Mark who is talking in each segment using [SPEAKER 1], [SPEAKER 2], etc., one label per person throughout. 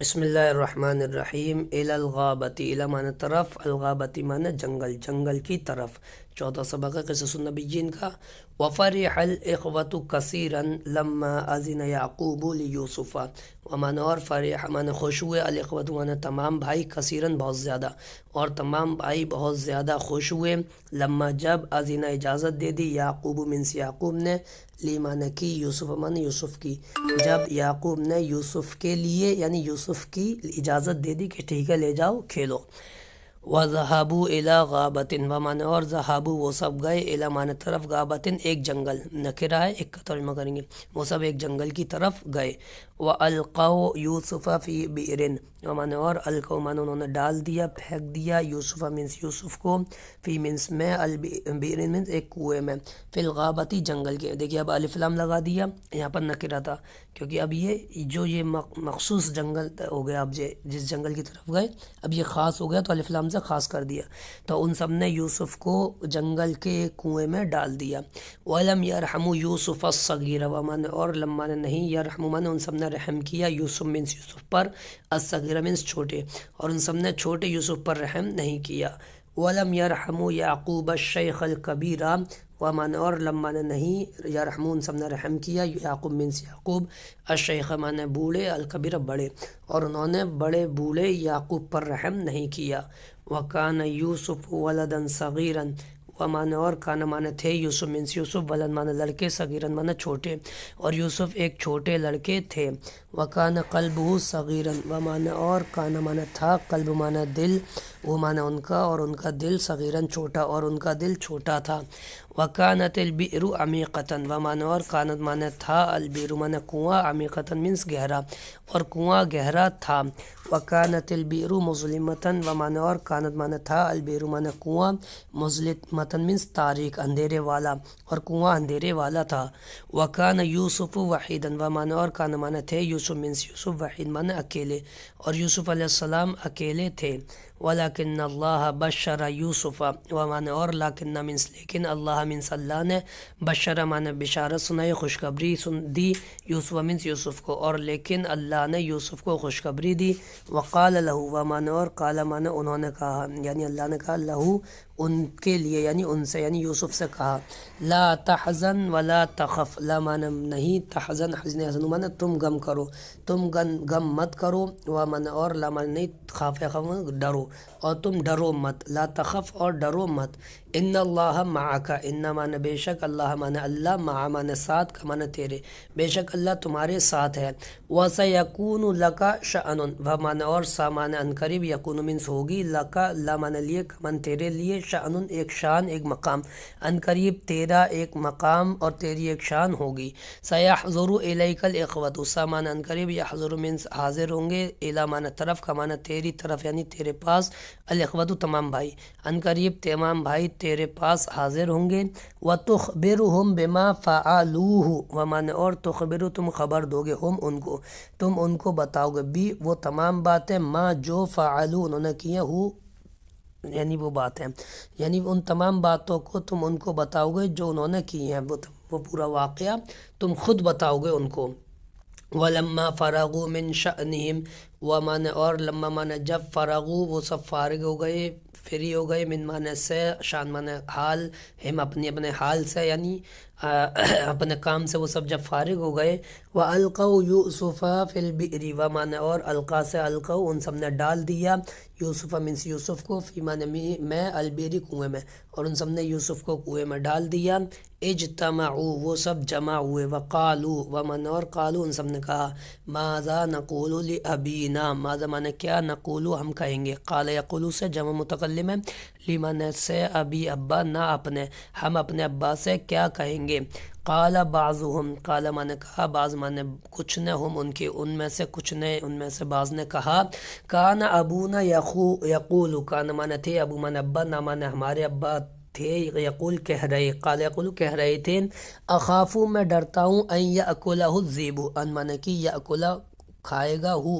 [SPEAKER 1] بسم اللہ الرحمن الرحیم الی الغابتی الی معنی طرف، الغابتی معنی جنگل، جنگل کی طرف۔ چوتھا سبق ہے قصص النبیین کا۔ وفرح الاخوۃ کثیرا لما اذن یعقوب لیوسف، ومعنی اور فرح معنی خوش ہوئے، الاخوۃ معنی تمام بھائی، کثیرن بہت زیادہ، اور تمام بھائی بہت زیادہ خوش ہوئے، لما جب اذن اجازت دے دی، یعقوب منس یعقوب نے، لی معنی کی، یوسف معنی یوسف کی، جب یعقوب نے یوسف کے لیے یعنی یوسف کی اجازت دے دی کہ ٹھیک ہے لے جاؤ کھیلو۔ وَذَهَبُوا إِلَى غَابَةٍ، ومعنی اور ذہابو وہ سب گئے، الی معنی طرف، غابتن ایک جنگل، نکرہ ہے، ایک کا ترجمہ کریں گے، وہ سب ایک جنگل کی طرف گئے۔ وَأَلْقَوْا يُوسُفَ فِي بِئْرٍ، ومعنی اور القوا معنی انہوں نے ڈال دیا، پھینک دیا، یوسف منس یوسف کو، فی منس میں، البئر منس ایک کنویں میں، فی الغابتی جنگل کے۔ دیکھیے اب الف لام لگا دیا، یہاں پر نکرہ تھا کیونکہ اب یہ مخصوص جنگل ہو گیا، اب جس جنگل کی طرف گئے اب یہ خاص ہو گیا تو الف لام سے خاص کر دیا، تو ان سب نے یوسف کو جنگل کے کنویں میں ڈال دیا۔ وَلَمْ يَرْحَمُوا يُوسُفَ الصَّغِيرَ، ومعنی اور لما نے نہیں، یرحموا معنی ان سب نے رحم کیا، یوسف منس یوسف پر، الصغیر منس چھوٹے، اور ان سب نے چھوٹے یوسف پر رحم نہیں کیا۔ وَلَمْ يَرْحَمُوا يَعْقُوبَ الشَّيْخَ الْكَبِيرَ، ومعنی اور لما نے نہیں، یرحمون سب نے رحم کیا، یعقوب منس یعقوب، الشیخ معنی بوڑھے، الکبیر بڑے، اور انہوں نے بڑے بوڑھے یعقوب پر رحم نہیں کیا۔ وَكَانَ يُوسُفُ وَلَدًا صَغِيرًا، ومعنی اور کانا معنی تھے، یوسف منس یوسف، ولد معنی لڑکے، صغیرن معنی چھوٹے، اور یوسف ایک چھوٹے لڑکے تھے۔ وَكَانَ قَلْبُهُ صَغِيرًا، ومعنی اور کانا معنی تھا، قلب معنی دل، وہ معنی ان کا، اور ان کا دل، صغیرن چھوٹا، اور ان کا دل چھوٹا تھا۔ وَكَانَتِ الْبِئْرُ عَمِيقَةً، ومعنی اور کانت معنی تھا، البئر معنی کنواں، عمیقۃ منس گہرا، اور کنواں گہرا تھا۔ وَكَانَتِ الْبِئْرُ مُظْلِمَةً، ومعنی اور کانت معنی تھا، البئر معنی کنواں، مظلمۃ منس تاریک، اندھیرے والا، اور کنواں اندھیرے والا تھا۔ وَكَانَ يُوسُفُ وَحِيدًا، ومعنی اور کانا معنی تھے، یوسف منس یوسف، وحید معنی اکیلے، اور یوسف علیہ السلام اکیلے تھے۔ وَلَكِنَّ اللَّهَ بَشَّرَ يُوسُفَ، ومعنی اور لیکن منس لیکن، اللہ منس اللہ نے، بشرہ معنی بشارت سنائی، خوشخبری دی، یوسف منس یوسف کو، اور لیکن اللہ نے یوسف کو خوشخبری دی۔ وقال له، ومعنی اور قال معنی انہوں نے کہا، یعنی اللہ نے کہا، لہو ان کے لیے، یعنی ان سے، یعنی یوسف سے کہا، لا تحزن ولا تخف، لا معنی نہیں، تحزن حزن حزن معنی تم غم کرو، تم غم مت کرو، ومعنی اور لا معنی نہیں، خاف ڈرو، اور تم ڈرو مت، لا تخف اور ڈرو مت، ان اللہ معک، ان معنی بے شک، اللہ معنی اللہ، مع معنی ساتھ، کا معنی تیرے، بے شک اللہ تمہارے ساتھ ہے۔ وَسَيَكُونُ لَكَ شَأْنٌ، ومعنی اور سا معنی انقریب، یکون منس ہوگی، لَكَ لا معنی لیے، کمن تیرے لیے، شأن ایک شان، ایک مقام، انقریب تیرا ایک مقام اور تیری ایک شان ہوگی۔ سَيَحْضُرُ إِلَيْكَ الْإِخْوَةُ، سا معنی انقریب، یحضر منس حاضر ہوں گے، الی معنی طرف، کا معنی تیری طرف یعنی تیرے پاس، الاخوۃ تمام بھائی، انقریب تمام بھائی تیرے پاس حاضر ہوں گے۔ وَتُخْبِرُهُمْ بِمَا فَعَلُوهُ، ومعنی اور تخبرو تم خبر دو گے، ہم ان کو، تم ان کو بتاؤ گے، بھی وہ تمام باتیں، ما جو فعلو انہوں نے کیے، ہو یعنی وہ بات ہے، یعنی ان تمام باتوں کو تم ان کو بتاؤ گے جو انہوں نے کی ہیں، وہ پورا واقعہ تم خود بتاؤ گے ان کو۔ وَلَمَّا فَرَغُوا مِن شَأْنِهِمْ، ومعنی اور لما معنی جب، فرغو وہ سب فارغ ہو گئے، فری ہو گئے، من معنی سے، شان معنی حال، ہم اپنے حال سے، یعنی اپنے کام سے وہ سب جب فارغ ہو گئے۔ وَأَلْقَوْا يُوسُفَ فِي الْبِئْرِ، ومعنی اور القا سے، القوا ان سب نے ڈال دیا، یوسف منس یوسف کو، فی معنی میں، البئر کنویں میں، اور ان سب نے یوسف کو کنویں میں ڈال دیا۔ اجتمعوا وہ سب جمع ہوئے، وقالوا ومعنی اور قالوا ان سب نے کہا، ماذا نقول لأبینا، ماذا معنی کیا، نقول ہم کہیں گے، قال یقول سے جمع متکلم ہے، لی معنی سے، ابی ابا، نہ اپنے، ہم اپنے ابا سے کیا کہیں گے۔ قال بعضهم، قال معنی کہا، بعض معنی کچھ نے، ہم ان کے، ان میں سے کچھ نے، ان میں سے بعض نے کہا، کان ابونا یقول، کان معنی تھے، ابو معنی ابا، نہ معنی ہمارے ابا تھے، یقول کہہ رہے، قال یقول کہہ رہے تھے، اخافو میں ڈرتا ہوں، ان یأکلہ الذئب، ان معنی کی یأکلہ کھائے گا ہو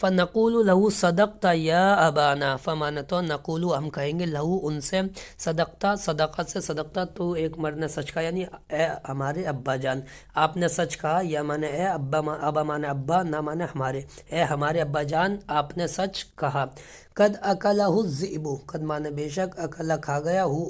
[SPEAKER 1] فنقول له صدقت یا ابانا فمانا تو نقول ہم کہیں گے لہو ان سے صدقتا صدقت سے صدقتا تو ایک مرد نے سچ کہا یعنی اے ہمارے ابا جان آپ نے سچ کہا یا مانے اے ابا مانے ابا نہ مانے ہمارے اے ہمارے ابا جان آپ نے سچ کہا. قد اکلہ الذئب قد مانے بے شک اکلہ کھا گیا ہو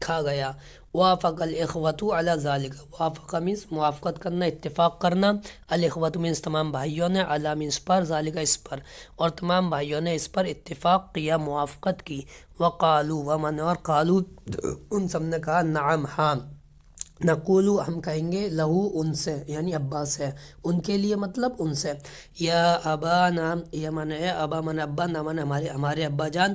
[SPEAKER 1] کھا گیا. وافق الاخوۃ علی ذالک وافق مینس موافقت کرنا اتفاق کرنا الاخوۃ مینس تمام بھائیوں نے علی مینس پر ذالک اس پر اور تمام بھائیوں نے اس پر اتفاق کیا موافقت کی. وقالوا ومن اور قالوا ان سب نے کہا نعم ہاں نقولو ہم کہیں گے لہو ان سے یعنی ابا سے ان کے لیے مطلب ان سے یا ابا نام یا مانے اے ابا من ابا نہ من ہمارے ابا جان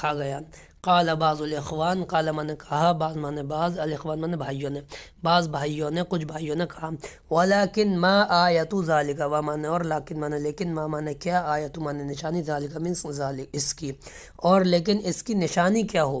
[SPEAKER 1] کھا گیا. قال بعض الاخوان قال من نے کہا بعض مانے بعض الاخوان مانے بھائیوں نے بعض بھائیوں نے کچھ بھائیوں نے کہا ولکن ما آیت ذالک و مانے اور لیکن مانے لیکن ما مانے کیا آیت مانے نشانی ذالک مینس ذالک اس کی اور لیکن اس کی نشانی کیا ہو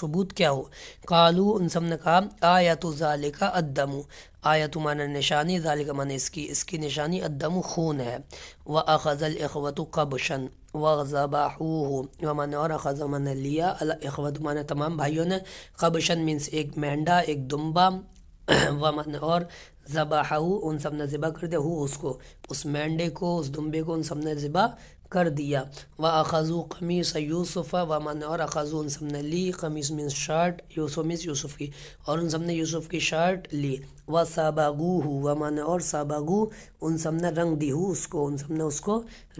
[SPEAKER 1] ثبوت کیا ہو. قالو ان سب نے کہا آیت ذالک الدم آیت مانے نشانی ذالک مانے اس کی نشانی الدم خون ہے. واخذ الاخوۃ قبشا وذبحوه ومن اور اخذ من لیا الاخوۃ مانے تمام بھائیوں نے قبشا مینس ایک مینڈا ایک دمبا ومن اور ذبحو ان سب نے ذبح کر دیا ہو اس کو اس مینڈے کو اس دمبے کو ان سب نے ذبح کر دیا. واخذوا قمیص یوسف ومن اور اخذوا ان سب نے لی قمیص مینس شرٹ یوسف مینس یوسف کی اور ان سب نے یوسف کی شرٹ لی. وصبغوه ومن اور صبغو ان سب نے رنگ دی ہو اس کو ان سب نے اس کو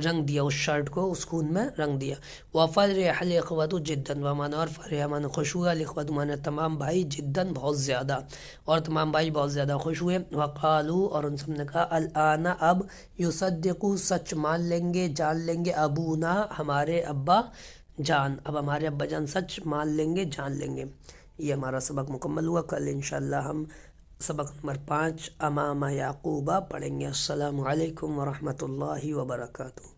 [SPEAKER 1] رنگ دیا اس شرٹ کو اس خون میں رنگ دیا. وفرح الاخوۃ جدا ومن اور فرح من خوش ہوا الاخوۃ من تمام بھائی جدا بہت زیادہ اور تمام بھائی بہت زیادہ خوش ہوئے. وقالو اور ان سب نے کہا الآن اب یصدقو سچ مان لیں گے جان لیں گے ابونا ہمارے ابا جان اب ہمارے ابا جان سچ مان لیں گے جان لیں گے. یہ ہمارا سبق مکمل ہوا. کل انشاءاللہ ہم سبق نمبر 5 امام یعقوبہ پڑھیں گے. السلام علیکم ورحمۃ اللہ وبرکاتہ.